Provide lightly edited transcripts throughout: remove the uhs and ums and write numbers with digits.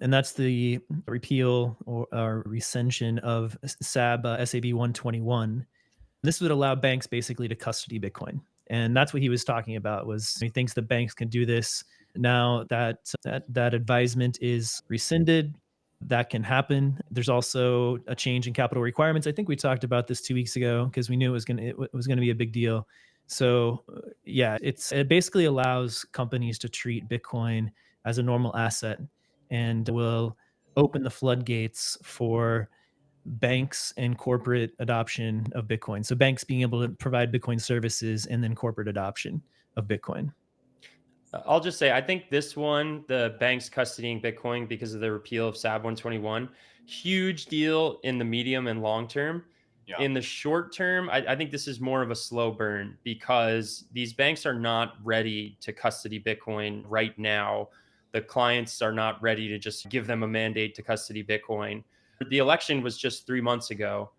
and that's the repeal or rescission of SAB 121. This would allow banks basically to custody Bitcoin. And that's what he was talking about was he thinks the banks can do this. Now that advisement is rescinded, that can happen. There's also a change in capital requirements. I think we talked about this 2 weeks ago because we knew it was going to be a big deal. So yeah, it basically allows companies to treat Bitcoin as a normal asset and will open the floodgates for banks and corporate adoption of Bitcoin. So banks being able to provide Bitcoin services and then corporate adoption of Bitcoin. I'll just say, I think this one, the banks custodying Bitcoin because of the repeal of SAB 121, huge deal in the medium and long term. Yeah. In the short term, I think this is more of a slow burn because these banks are not ready to custody Bitcoin right now. The clients are not ready to just give them a mandate to custody Bitcoin. The election was just 3 months ago.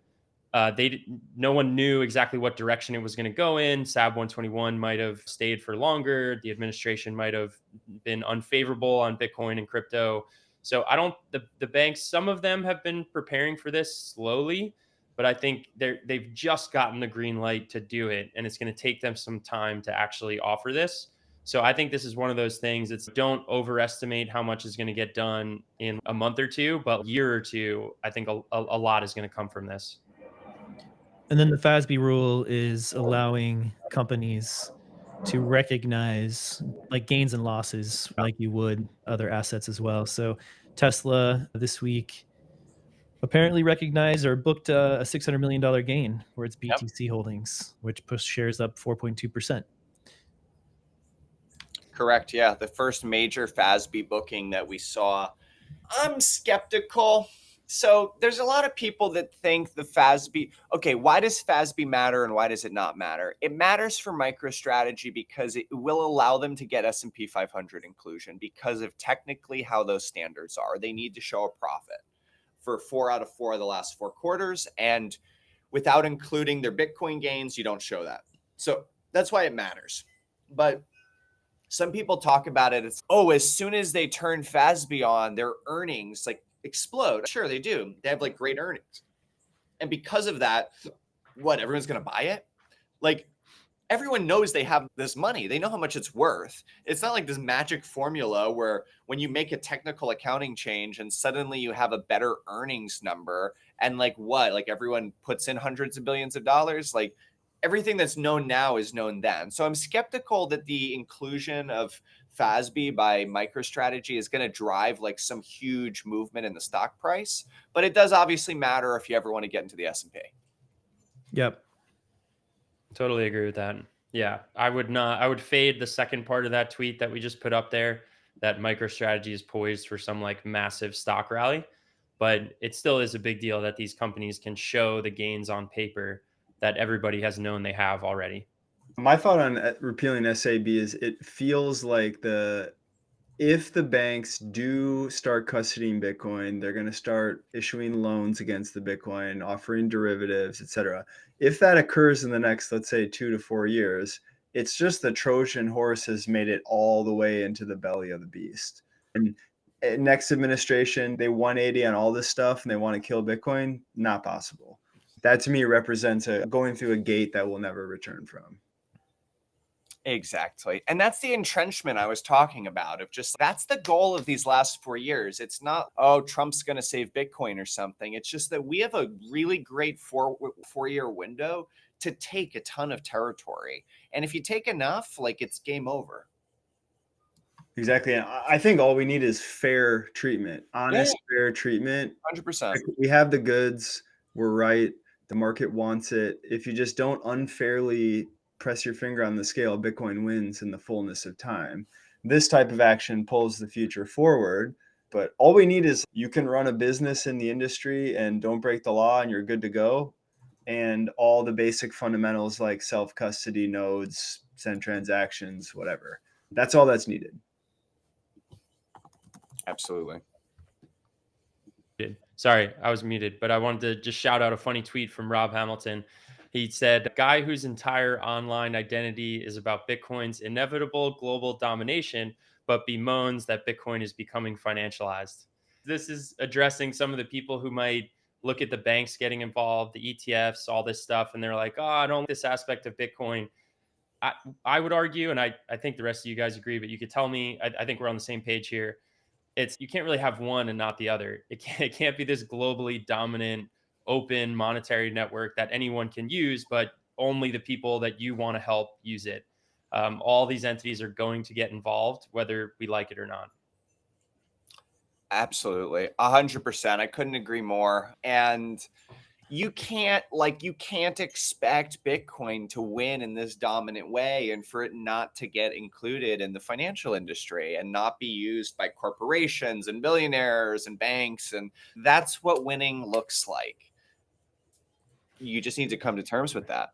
No one knew exactly what direction it was going to go in. SAB 121 might have stayed for longer. The administration might have been unfavorable on Bitcoin and crypto. So I don't the banks, some of them have been preparing for this slowly, but I think they've just gotten the green light to do it, and it's going to take them some time to actually offer this. So I think this is one of those things. It's don't overestimate how much is going to get done in a month or two, but a year or two, I think a lot is going to come from this. And then the FASB rule is allowing companies to recognize like gains and losses like you would other assets as well. So Tesla this week apparently recognized or booked a $600 million gain for its Yep. BTC holdings, which pushed shares up 4.2%. Correct. Yeah. The first major FASB booking that we saw. I'm skeptical. So there's a lot of people that think the FASB, okay, why does FASB matter and why does it not matter? It matters for MicroStrategy because it will allow them to get S&P 500 inclusion because of technically how those standards are. They need to show a profit for 4 out of 4 of the last 4 quarters. And without including their Bitcoin gains, you don't show that. So that's why it matters. But some people talk about it as, oh, as soon as they turn FASB on, their earnings like explode. Sure, they do. They have like great earnings. And because of that, what, everyone's going to buy it? Like, everyone knows they have this money. They know how much it's worth. It's not like this magic formula where when you make a technical accounting change and suddenly you have a better earnings number and like what, like everyone puts in hundreds of billions of dollars. Like everything that's known now is known then. So I'm skeptical that the inclusion of FASB by MicroStrategy is going to drive like some huge movement in the stock price, but it does obviously matter if you ever want to get into the S&P. Yep. Totally agree with that. Yeah, I would not. I would fade the second part of that tweet that we just put up there. That MicroStrategy is poised for some like massive stock rally, but it still is a big deal that these companies can show the gains on paper that everybody has known they have already. My thought on repealing SAB is it feels like if the banks do start custodying Bitcoin, they're going to start issuing loans against the Bitcoin, offering derivatives, etc. If that occurs in the next, let's say, 2 to 4 years, it's just the Trojan horse has made it all the way into the belly of the beast. And next administration, they 180 on all this stuff and they want to kill Bitcoin. Not possible. That to me represents going through a gate that we'll never return from. Exactly. And that's the entrenchment I was talking about of just that's the goal of these last 4 years. It's not, oh, Trump's going to save Bitcoin or something. It's just that we have a really great four-year window to take a ton of territory. And if you take enough, like it's game over. Exactly. And I think all we need is fair treatment, honest, fair treatment. 100%. We have the goods. We're right. The market wants it. If you just don't unfairly press your finger on the scale, Bitcoin wins in the fullness of time. This type of action pulls the future forward. But all we need is you can run a business in the industry and don't break the law and you're good to go. And all the basic fundamentals like self-custody nodes, send transactions, whatever. That's all that's needed. Absolutely. Sorry, I was muted, but I wanted to just shout out a funny tweet from Rob Hamilton. He said, "A guy whose entire online identity is about Bitcoin's inevitable global domination, but bemoans that Bitcoin is becoming financialized." This is addressing some of the people who might look at the banks getting involved, the ETFs, all this stuff, and they're like, oh, I don't like this aspect of Bitcoin. I, I would argue, and I think the rest of you guys agree, but you could tell me, I think we're on the same page here. It's, you can't really have one and not the other. It can't be this globally dominant, open monetary network that anyone can use, but only the people that you want to help use it. All these entities are going to get involved, whether we like it or not. Absolutely. 100%. I couldn't agree more. And you can't expect Bitcoin to win in this dominant way and for it not to get included in the financial industry and not be used by corporations and billionaires and banks. And that's what winning looks like. You just need to come to terms with that.